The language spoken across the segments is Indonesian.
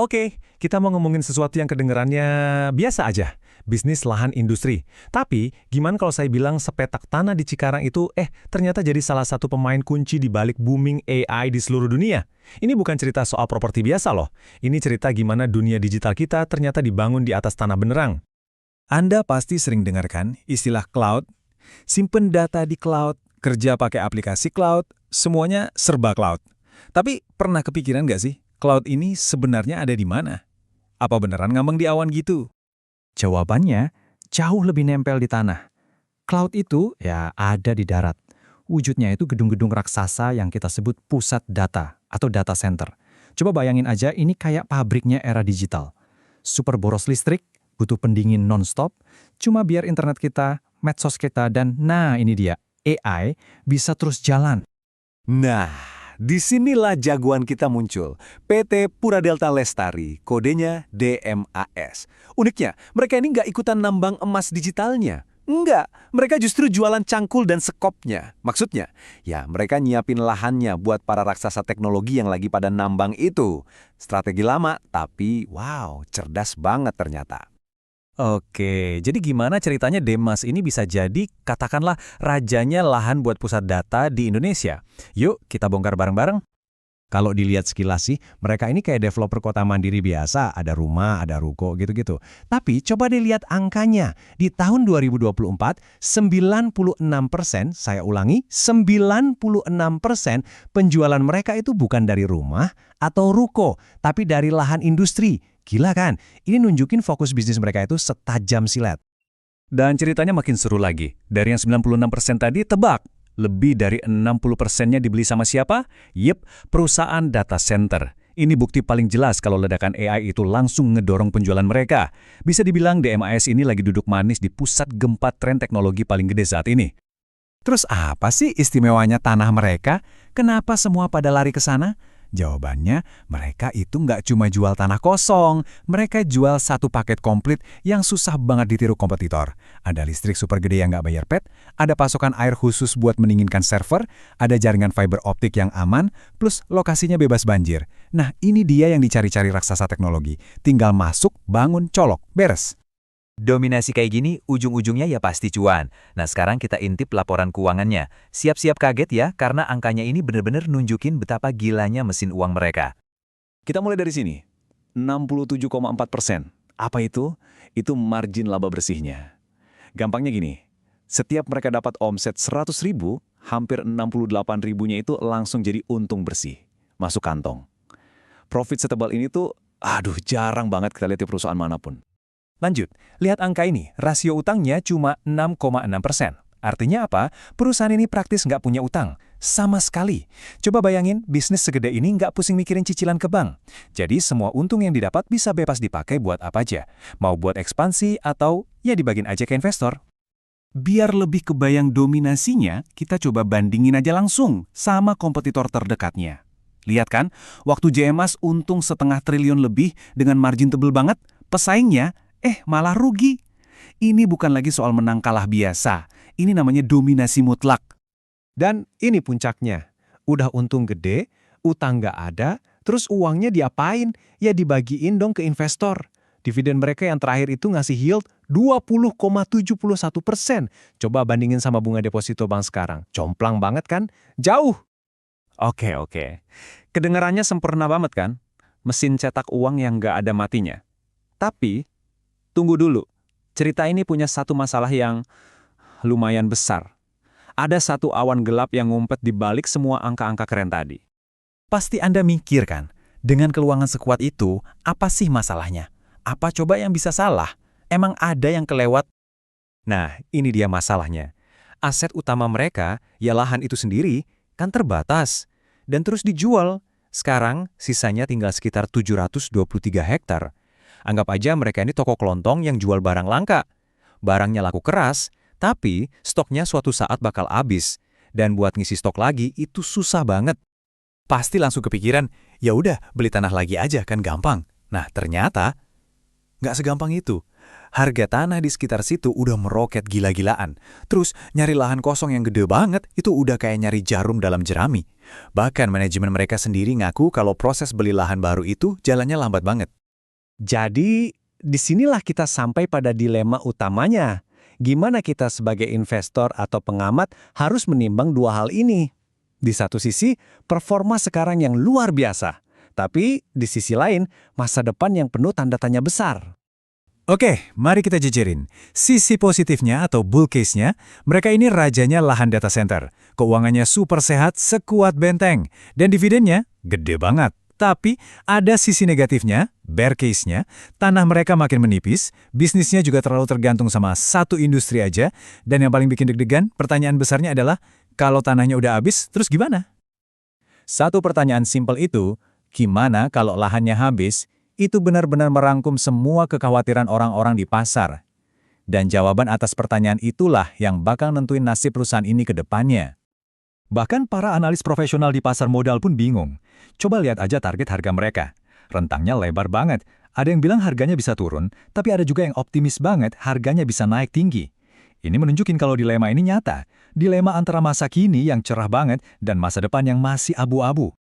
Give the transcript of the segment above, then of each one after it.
Oke, kita mau ngomongin sesuatu yang kedengerannya biasa aja. Bisnis lahan industri. Tapi, gimana kalau saya bilang sepetak tanah di Cikarang itu, ternyata jadi salah satu pemain kunci di balik booming AI di seluruh dunia. Ini bukan cerita soal properti biasa loh. Ini cerita gimana dunia digital kita ternyata dibangun di atas tanah benerang. Anda pasti sering dengarkan istilah cloud, simpen data di cloud, kerja pakai aplikasi cloud, semuanya serba cloud. Tapi pernah kepikiran nggak sih, cloud ini sebenarnya ada di mana? Apa beneran ngambang di awan gitu? Jawabannya jauh lebih nempel di tanah. Cloud itu ya ada di darat. Wujudnya itu gedung-gedung raksasa yang kita sebut pusat data atau data center. Coba bayangin aja ini kayak pabriknya era digital. Super boros listrik, butuh pendingin non-stop, cuma biar internet kita, medsos kita, dan nah ini dia, AI bisa terus jalan. Nah, disinilah jagoan kita muncul. PT Pura Delta Lestari, kodenya DMAS. Uniknya, mereka ini nggak ikutan nambang emas digitalnya. Enggak, mereka justru jualan cangkul dan sekopnya. Maksudnya, ya mereka nyiapin lahannya buat para raksasa teknologi yang lagi pada nambang itu. Strategi lama, tapi wow, cerdas banget ternyata. Oke, jadi gimana ceritanya Demas ini bisa jadi, katakanlah, rajanya lahan buat pusat data di Indonesia? Yuk, kita bongkar bareng-bareng. Kalau dilihat sekilas sih, mereka ini kayak developer kota mandiri biasa, ada rumah, ada ruko, gitu-gitu. Tapi coba dilihat angkanya. Di tahun 2024, 96%, saya ulangi, 96% penjualan mereka itu bukan dari rumah atau ruko, tapi dari lahan industri. Gila kan? Ini nunjukin fokus bisnis mereka itu setajam silet. Dan ceritanya makin seru lagi. Dari yang 96% tadi, tebak. Lebih dari 60%-nya dibeli sama siapa? Yep, perusahaan data center. Ini bukti paling jelas kalau ledakan AI itu langsung ngedorong penjualan mereka. Bisa dibilang DMAS ini lagi duduk manis di pusat gempa tren teknologi paling gede saat ini. Terus apa sih istimewanya tanah mereka? Kenapa semua pada lari ke sana? Jawabannya, mereka itu nggak cuma jual tanah kosong, mereka jual satu paket komplit yang susah banget ditiru kompetitor. Ada listrik super gede yang nggak bayar pet, ada pasokan air khusus buat mendinginkan server, ada jaringan fiber optik yang aman, plus lokasinya bebas banjir. Nah, ini dia yang dicari-cari raksasa teknologi. Tinggal masuk, bangun, colok, beres. Dominasi kayak gini, ujung-ujungnya ya pasti cuan. Nah sekarang kita intip laporan keuangannya. Siap-siap kaget ya, karena angkanya ini bener-bener nunjukin betapa gilanya mesin uang mereka. Kita mulai dari sini. 67,4%. Apa itu? Itu margin laba bersihnya. Gampangnya gini, setiap mereka dapat omset 100.000, hampir 68.000-nya itu langsung jadi untung bersih. Masuk kantong. Profit setebal ini tuh, jarang banget kita lihat di perusahaan manapun. Lanjut, lihat angka ini, rasio utangnya cuma 6,6%. Artinya apa? Perusahaan ini praktis nggak punya utang. Sama sekali. Coba bayangin, bisnis segede ini nggak pusing mikirin cicilan ke bank. Jadi semua untung yang didapat bisa bebas dipakai buat apa aja. Mau buat ekspansi atau ya dibagiin aja ke investor. Biar lebih kebayang dominasinya, kita coba bandingin aja langsung sama kompetitor terdekatnya. Lihat kan, waktu JMAS untung 0,5 triliun lebih dengan margin tebel banget, pesaingnya malah rugi. Ini bukan lagi soal menang kalah biasa. Ini namanya dominasi mutlak. Dan ini puncaknya. Udah untung gede, utang nggak ada, terus uangnya diapain? Ya dibagiin dong ke investor. Dividen mereka yang terakhir itu ngasih yield 20,71%. Coba bandingin sama bunga deposito bank sekarang. Jomplang banget kan? Jauh. Oke. Kedengarannya sempurna banget kan? Mesin cetak uang yang nggak ada matinya. Tapi tunggu dulu, cerita ini punya satu masalah yang lumayan besar. Ada satu awan gelap yang ngumpet di balik semua angka-angka keren tadi. Pasti Anda mikir kan, dengan keuangan sekuat itu, apa sih masalahnya? Apa coba yang bisa salah? Emang ada yang kelewat? Nah, ini dia masalahnya. Aset utama mereka, ya lahan itu sendiri, kan terbatas. Dan terus dijual. Sekarang, sisanya tinggal sekitar 723 hektar. Anggap aja mereka ini toko kelontong yang jual barang langka. Barangnya laku keras, tapi stoknya suatu saat bakal habis. Dan buat ngisi stok lagi itu susah banget. Pasti langsung kepikiran, ya udah beli tanah lagi aja kan gampang. Nah ternyata nggak segampang itu. Harga tanah di sekitar situ udah meroket gila-gilaan. Terus nyari lahan kosong yang gede banget itu udah kayak nyari jarum dalam jerami. Bahkan manajemen mereka sendiri ngaku kalau proses beli lahan baru itu jalannya lambat banget. Jadi, disinilah kita sampai pada dilema utamanya. Gimana kita sebagai investor atau pengamat harus menimbang dua hal ini? Di satu sisi, performa sekarang yang luar biasa. Tapi, di sisi lain, masa depan yang penuh tanda tanya besar. Oke, mari kita jejerin. Sisi positifnya atau bull case-nya, mereka ini rajanya lahan data center. Keuangannya super sehat, sekuat benteng. Dan dividennya gede banget. Tapi ada sisi negatifnya, bear case-nya, tanah mereka makin menipis, bisnisnya juga terlalu tergantung sama satu industri aja, dan yang paling bikin deg-degan, pertanyaan besarnya adalah, kalau tanahnya udah habis, terus gimana? Satu pertanyaan simpel itu, gimana kalau lahannya habis? Itu benar-benar merangkum semua kekhawatiran orang-orang di pasar. Dan jawaban atas pertanyaan itulah yang bakal nentuin nasib perusahaan ini ke depannya. Bahkan para analis profesional di pasar modal pun bingung. Coba lihat aja target harga mereka. Rentangnya lebar banget. Ada yang bilang harganya bisa turun, tapi ada juga yang optimis banget harganya bisa naik tinggi. Ini menunjukin kalau dilema ini nyata. Dilema antara masa kini yang cerah banget dan masa depan yang masih abu-abu.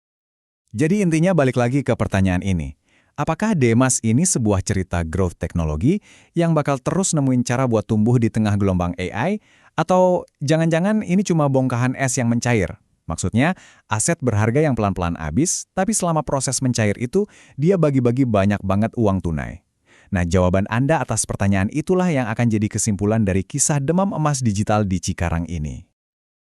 Jadi intinya balik lagi ke pertanyaan ini. Apakah Demas ini sebuah cerita growth teknologi yang bakal terus nemuin cara buat tumbuh di tengah gelombang AI? Atau jangan-jangan ini cuma bongkahan es yang mencair? Maksudnya, aset berharga yang pelan-pelan habis, tapi selama proses mencair itu, dia bagi-bagi banyak banget uang tunai. Nah, jawaban Anda atas pertanyaan itulah yang akan jadi kesimpulan dari kisah demam emas digital di Cikarang ini.